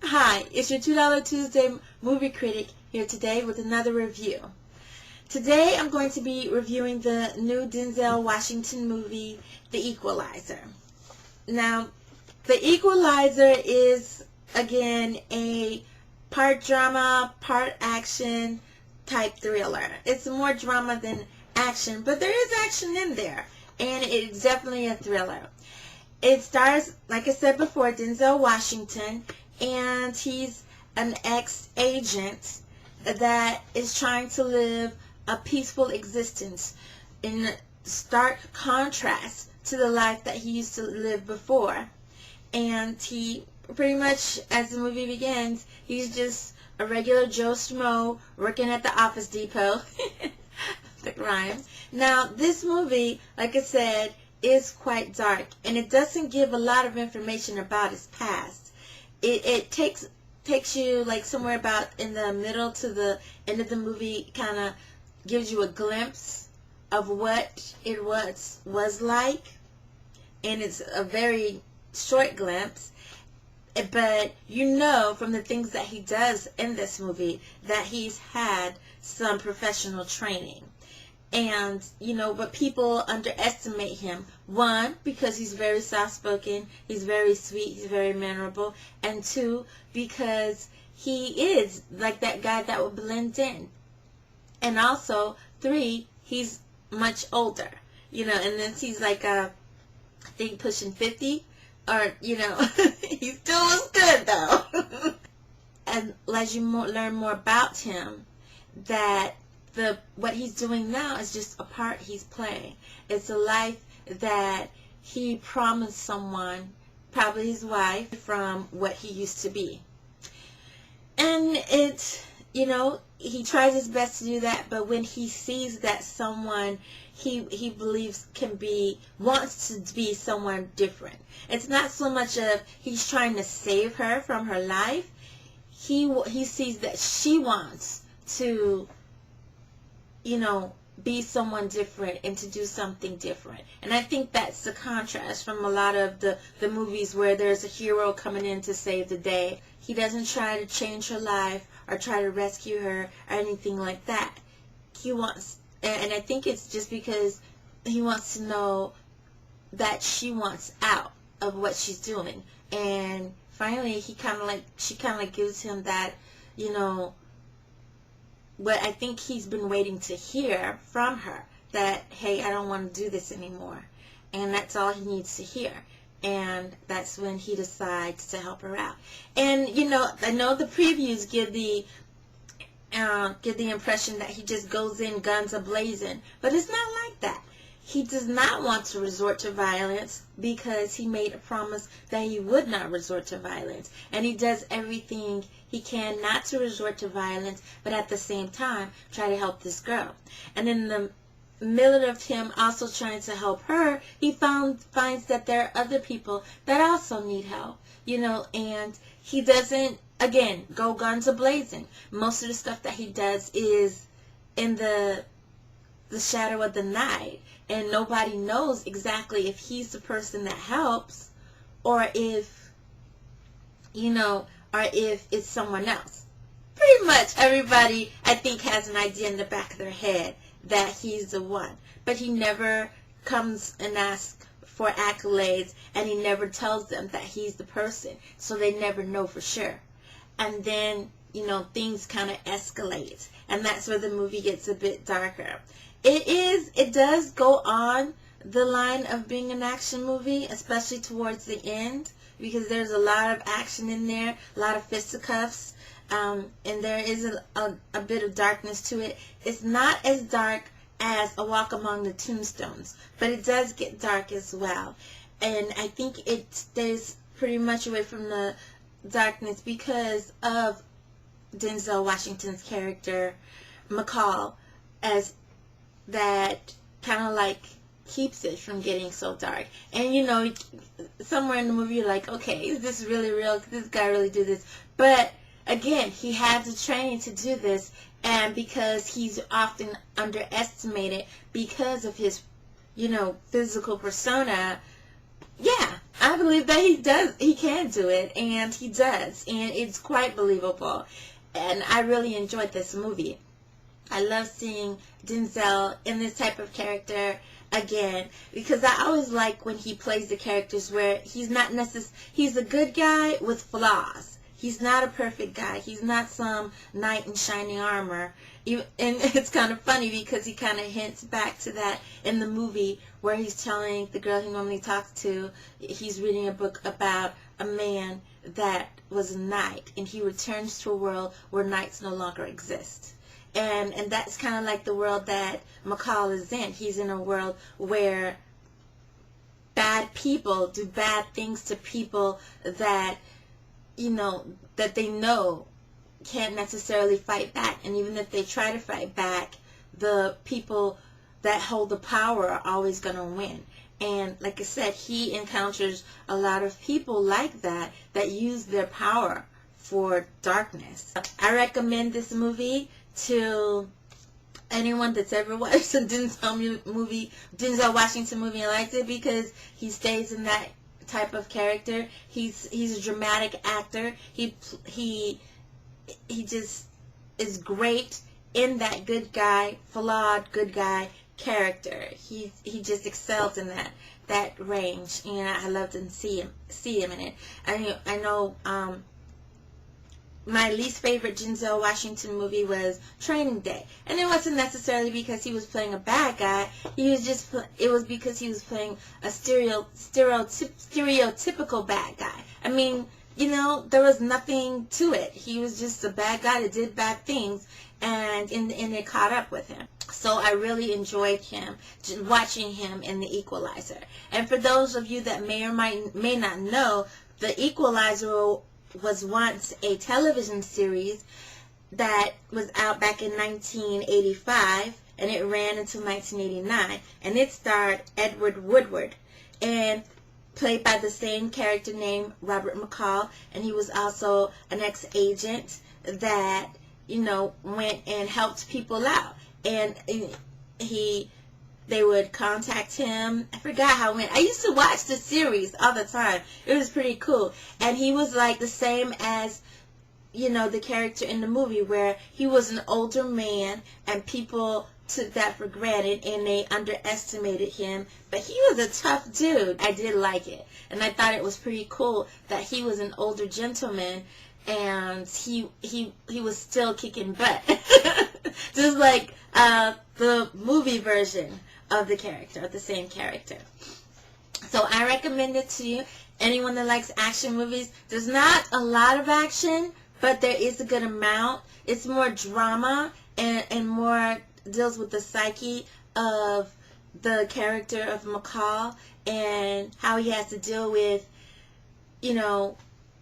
Hi, it's your $2 Tuesday movie critic here today with another review. Today I'm going to be reviewing the new Denzel Washington movie, The Equalizer. Now, The Equalizer is, again, a part drama, part action type thriller. It's more drama than action, but there is action in there, and it's definitely a thriller. It stars, like I said before, Denzel Washington, and he's an ex-agent that is trying to live a peaceful existence in stark contrast to the life that he used to live before. And he pretty much, as the movie begins, he's just a regular Joe Schmo working at the Office Depot. The rhymes. Now, this movie, like I said, is quite dark, and it doesn't give a lot of information about his past. It takes you like somewhere about in the middle to the end of the movie, kind of gives you a glimpse of what it was like, and it's a very short glimpse, but you know from the things that he does in this movie that he's had some professional training. And, you know, but people underestimate him. One, because he's very soft-spoken, he's very sweet, he's very mannerable. And two, because he is like that guy that will blend in. And also, three, he's much older. You know, and then he's like, I think pushing 50. Or, you know, he still looks good, though. And as you learn more about him, that what he's doing now is just a part he's playing. It's a life that he promised someone, probably his wife, from what he used to be. And it's, you know, he tries his best to do that, but when he sees that someone he believes wants to be someone different, it's not so much of he's trying to save her from her life. He sees that she wants to, you know, be someone different and to do something different. And I think that's the contrast from a lot of the movies where there's a hero coming in to save the day. He doesn't try to change her life or try to rescue her or anything like that. He wants, and I think it's just because he wants to know that she wants out of what she's doing. And finally, she kind of like gives him that, you know, what I think he's been waiting to hear from her, that, hey, I don't want to do this anymore. And that's all he needs to hear. And that's when he decides to help her out. And, you know, I know the previews give the impression that he just goes in guns a-blazing, but it's not like that. He does not want to resort to violence because he made a promise that he would not resort to violence. And he does everything he can not to resort to violence, but at the same time try to help this girl. And in the middle of him also trying to help her, he finds that there are other people that also need help, you know, and he doesn't, again, go guns a-blazing. Most of the stuff that he does is in the shadow of the night, and nobody knows exactly if he's the person that helps or if, you know, or if it's someone else. Pretty much everybody, I think, has an idea in the back of their head that he's the one, but he never comes and asks for accolades, and he never tells them that he's the person, so they never know for sure. And then, you know, things kind of escalate, and that's where the movie gets a bit darker. It does go on the line of being an action movie, especially towards the end, because there's a lot of action in there, a lot of fisticuffs, and there is a bit of darkness to it. It's not as dark as A Walk Among the Tombstones, but it does get dark as well. And I think it stays pretty much away from the darkness because of Denzel Washington's character, McCall, as that kind of like keeps it from getting so dark. And, you know, somewhere in the movie you're like, okay, is this really real? Could this guy really do this? But again, he had the training to do this, and because he's often underestimated because of his, you know, physical persona, yeah, I believe that he can do it, and he does, and it's quite believable. And I really enjoyed this movie. I love seeing Denzel in this type of character again, because I always like when he plays the characters where he's not he's a good guy with flaws. He's not a perfect guy. He's not some knight in shining armor. And it's kind of funny because he kind of hints back to that in the movie where he's telling the girl he normally talks to, he's reading a book about a man that was a knight, and he returns to a world where knights no longer exist. And that's kind of like the world that McCall is in. He's in a world where bad people do bad things to people that, that they know can't necessarily fight back. And even if they try to fight back, the people that hold the power are always going to win. And like I said, he encounters a lot of people like that use their power for darkness. I recommend this movie to anyone that's ever watched a Denzel Washington movie and liked it, because he stays in that type of character. He's a dramatic actor. He just is great in that good guy, flawed good guy character. He just excels in that range, and I love to see him in it. I know my least favorite Denzel Washington movie was Training Day, and it wasn't necessarily because he was playing a bad guy. It was because he was playing a stereotypical bad guy. I mean, there was nothing to it. He was just a bad guy that did bad things, and it caught up with him. So I really enjoyed watching him in The Equalizer. And for those of you that may or may not know, The Equalizer was once a television series that was out back in 1985, and it ran until 1989, and it starred Edward Woodward, and played by the same character named Robert McCall, and he was also an ex-agent that, went and helped people out, and they would contact him. I forgot how it went. I used to watch the series all the time. It was pretty cool. And he was like the same as, the character in the movie, where he was an older man and people took that for granted and they underestimated him. But he was a tough dude. I did like it. And I thought it was pretty cool that he was an older gentleman and he was still kicking butt. Just like the movie version of the character, of the same character. So I recommend it to you. Anyone that likes action movies. There's not a lot of action, but there is a good amount. It's more drama and more deals with the psyche of the character of McCall and how he has to deal with,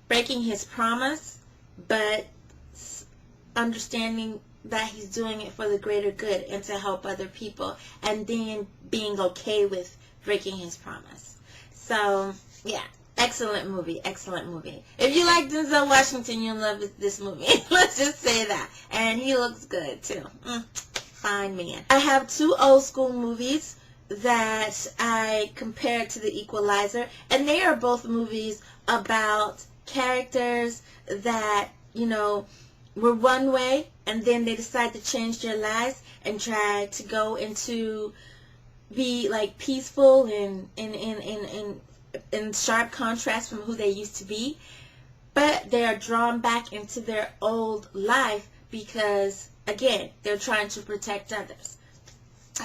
breaking his promise, but understanding that he's doing it for the greater good and to help other people, and then being okay with breaking his promise. So, yeah, excellent movie, excellent movie. If you like Denzel Washington, you'll love this movie. Let's just say that. And he looks good, too. Fine man. I have two old school movies that I compared to The Equalizer, and they are both movies about characters that, were one way, and then they decide to change their lives and try to go into be like peaceful and in sharp contrast from who they used to be, but they are drawn back into their old life because, again, they're trying to protect others.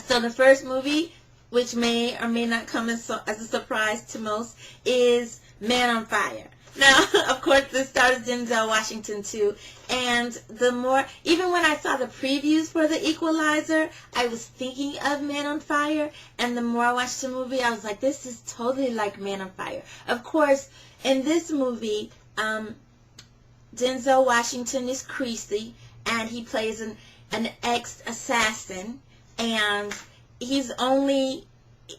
So the first movie, which may or may not come as a surprise to most, is Man on Fire. Now, of course, this stars Denzel Washington too, and even when I saw the previews for The Equalizer, I was thinking of Man on Fire, and the more I watched the movie, I was like, this is totally like Man on Fire. Of course, in this movie, Denzel Washington is Creasy, and he plays an ex-assassin, and he's only,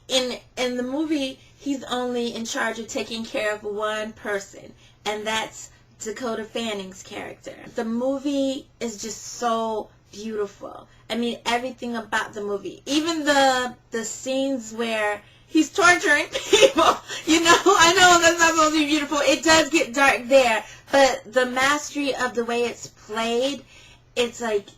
in the movie, he's only in charge of taking care of one person, and that's Dakota Fanning's character. The movie is just so beautiful. I mean, everything about the movie. Even the scenes where he's torturing people. You know, I know that's not supposed to be beautiful. It does get dark there, but the mastery of the way it's played, it's like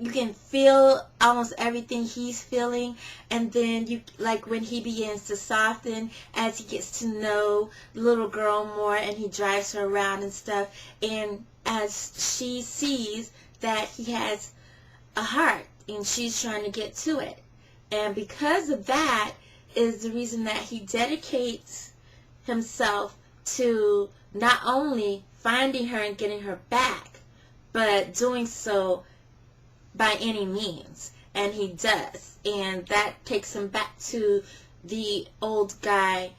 you can feel almost everything he's feeling, and then you like when he begins to soften as he gets to know the little girl more, and he drives her around and stuff, and as she sees that he has a heart and she's trying to get to it, and because of that is the reason that he dedicates himself to not only finding her and getting her back, but doing so by any means. And he does, and that takes him back to the old guy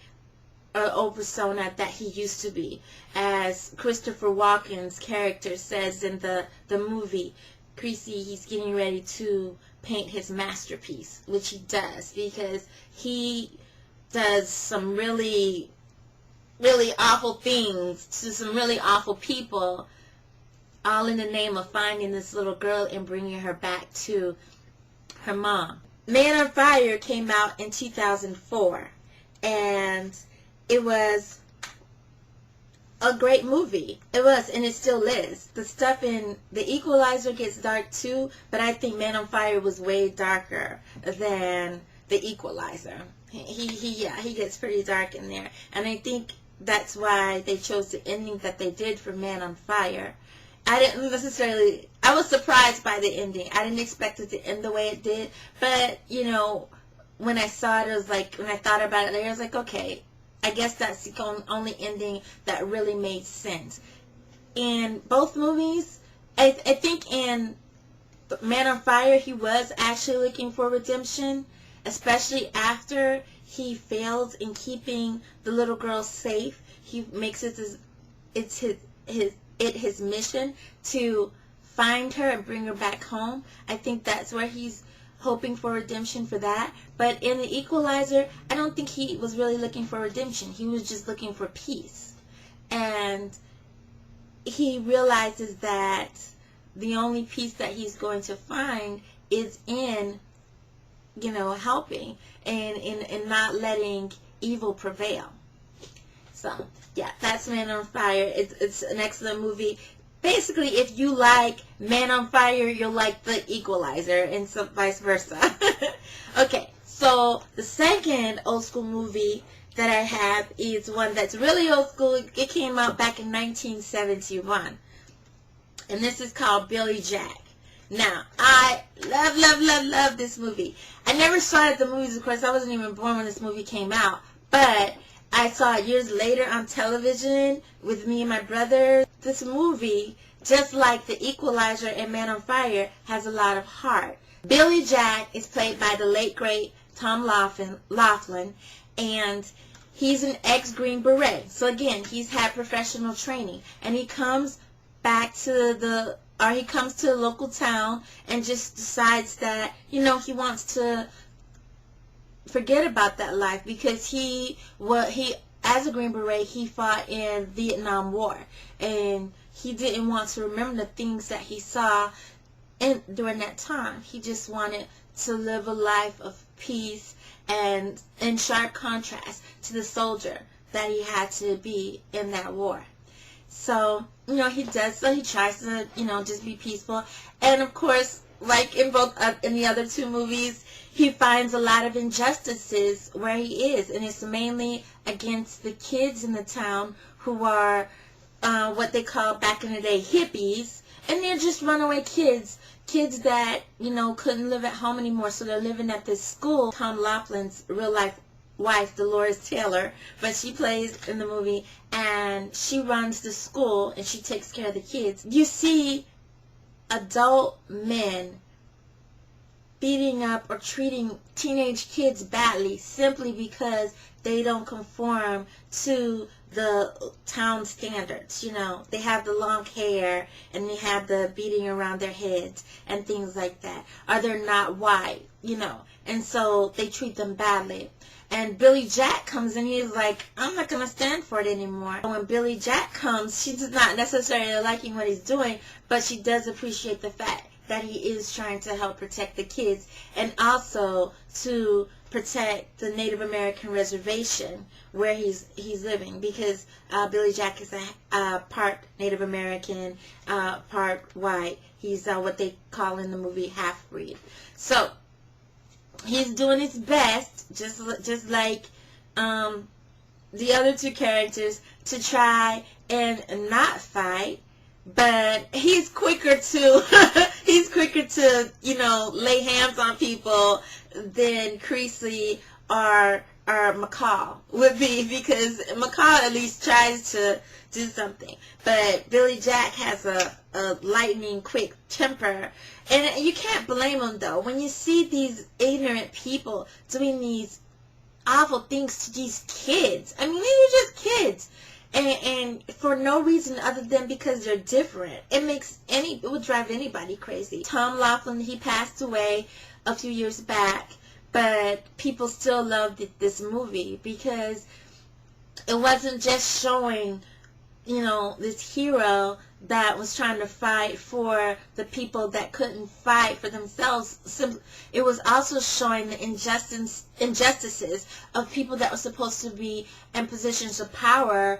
or old persona that he used to be. As Christopher Walken's character says in the movie, Creasy, he's getting ready to paint his masterpiece, which he does, because he does some really, really awful things to some really awful people, all in the name of finding this little girl and bringing her back to her mom. Man on Fire came out in 2004, and it was a great movie. It was, and it still is. The stuff in The Equalizer gets dark too, but I think Man on Fire was way darker than The Equalizer. He gets pretty dark in there, and I think that's why they chose the ending that they did for Man on Fire. I was surprised by the ending. I didn't expect it to end the way it did, but, you know, when I saw it, it was like, when I thought about it later, I was like, okay, I guess that's the only ending that really made sense. In both movies, I think in Man on Fire, he was actually looking for redemption, especially after he fails in keeping the little girl safe. He makes it his mission to find her and bring her back home. I think that's where he's hoping for redemption for that. But in The Equalizer, I don't think he was really looking for redemption. He was just looking for peace. And he realizes that the only peace that he's going to find is in, you know, helping and in not letting evil prevail. So, yeah, that's Man on Fire. It's an excellent movie. Basically, if you like Man on Fire, you'll like The Equalizer, and so vice versa. Okay, so the second old school movie that I have is one that's really old school. It came out back in 1971, and this is called Billy Jack. Now, I love this movie. I never saw it at the movies, of course. I wasn't even born when this movie came out, but I saw it years later on television with me and my brother. This movie, just like The Equalizer and Man on Fire, has a lot of heart. Billy Jack is played by the late, great Tom Laughlin, and he's an ex-Green Beret. So again, he's had professional training, and he comes back to he comes to a local town and just decides that, you know, he wants to forget about that life, because as a Green Beret, he fought in Vietnam War, and he didn't want to remember the things that he saw during that time. He just wanted to live a life of peace and in sharp contrast to the soldier that he had to be in that war. So, you know, he does so. He tries to, you know, just be peaceful. And of course, like in the other two movies, he finds a lot of injustices where he is, and it's mainly against the kids in the town who are what they call back in the day hippies, and they're just runaway kids that, you know, couldn't live at home anymore, so they're living at this school. Tom Laughlin's real life wife, Dolores Taylor, but she plays in the movie, and she runs the school and she takes care of the kids. You see adult men beating up or treating teenage kids badly simply because they don't conform to the town standards. You know, they have the long hair and they have the beating around their heads and things like that, or they're not white, you know, and so they treat them badly. And Billy Jack comes in, he's like, I'm not going to stand for it anymore. When Billy Jack comes, she's not necessarily liking what he's doing, but she does appreciate the fact that he is trying to help protect the kids and also to protect the Native American reservation where he's living, because Billy Jack is a part Native American, part white. He's what they call in the movie half-breed. So he's doing his best, just like the other two characters, to try and not fight. But he's quicker to lay hands on people than Creasy or McCall would be, because McCall at least tries to do something. But Billy Jack has a lightning quick temper, and you can't blame him though. When you see these ignorant people doing these awful things to these kids, I mean, these are just kids. And for no reason other than because they're different. It would drive anybody crazy. Tom Laughlin, he passed away a few years back, but people still loved this movie because it wasn't just showing, this hero that was trying to fight for the people that couldn't fight for themselves. It was also showing the injustices of people that were supposed to be in positions of power,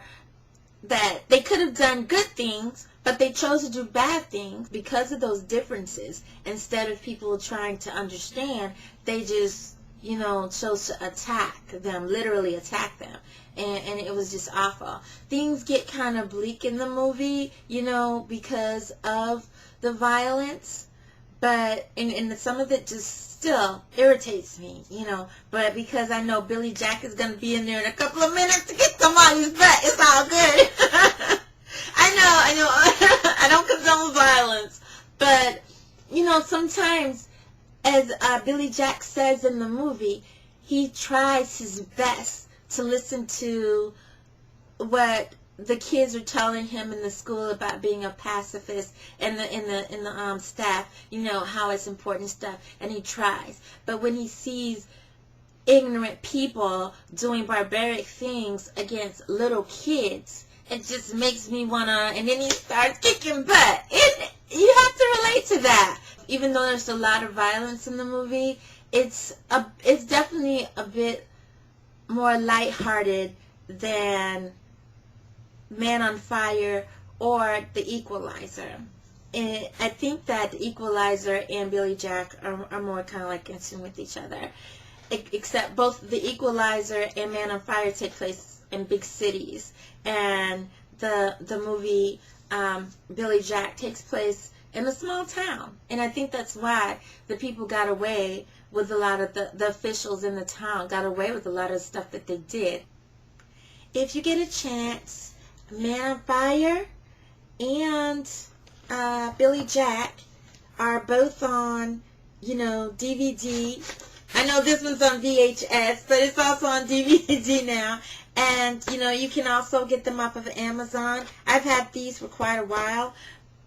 that they could have done good things, but they chose to do bad things because of those differences. Instead of people trying to understand, they just, chose to attack them, literally attack them. And it was just awful. Things get kind of bleak in the movie, because of the violence. But, and some of it just still irritates me, But because I know Billy Jack is going to be in there in a couple of minutes to get somebody's butt, it's all good. I know. I don't condone violence. But, sometimes, as Billy Jack says in the movie, he tries his best to listen to what the kids are telling him in the school about being a pacifist, and the staff, how it's important stuff, and he tries. But when he sees ignorant people doing barbaric things against little kids, it just makes me wanna, and then he starts kicking butt. You have to relate to that. Even though there's a lot of violence in the movie, it's definitely a bit more lighthearted than Man on Fire or The Equalizer. And I think that The Equalizer and Billy Jack are more kind of like in tune with each other. Except both The Equalizer and Man on Fire take place in big cities, and the movie Billy Jack takes place in a small town. And I think that's why the people got away with a lot of the officials in the town got away with a lot of stuff that they did. If you get a chance, Man on Fire and Billy Jack are both on, DVD. I know this one's on VHS, but it's also on DVD now. And, you can also get them off of Amazon. I've had these for quite a while,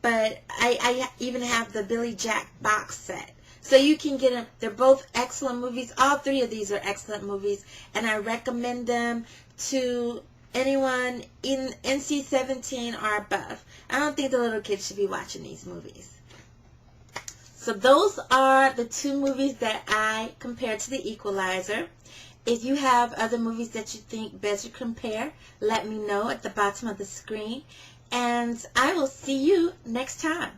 but I even have the Billy Jack box set. So you can get them. They're both excellent movies. All three of these are excellent movies, and I recommend them to anyone in NC-17 or above. I don't think the little kids should be watching these movies. So those are the two movies that I compared to The Equalizer. If you have other movies that you think better compare, let me know at the bottom of the screen. And I will see you next time.